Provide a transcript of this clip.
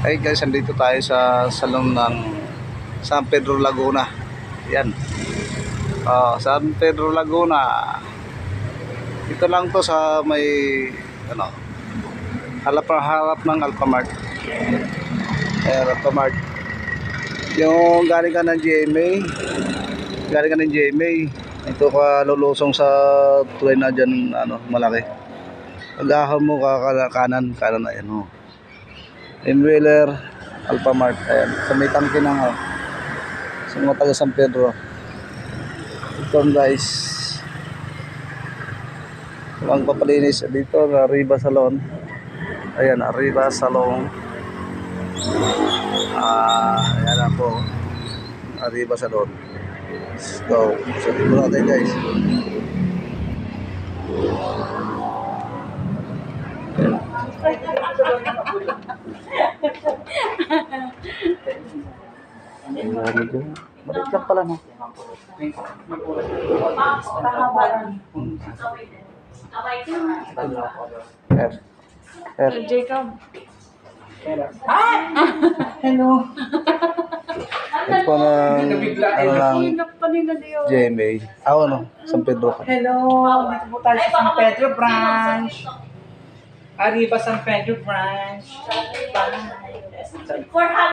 Hey guys, andito tayo sa salon ng San Pedro Laguna. Yan. San Pedro Laguna. Ito lang to sa may harap ng Alphamart. Alphamart. Yung galing ka ng GMA. Ito ka lulusong sa tulay na dyan, malaki. Pag-ahon mo kanan na yan. Inwheeler, Alphamart, ayan, sa may tangke ng sa mga taga San Pedro. Ito guys, walang papalinis dito na Arriba Salon. Ayan, Arriba Salon. Ayan na po, Arriba Salon. Let's go. So dito natin guys. Balik lang pala, no? Jacob. Hello. Ito ng GMA. San Pedro. Hello. Dito po tayo sa San Pedro branch. Arriba San Pedro branch.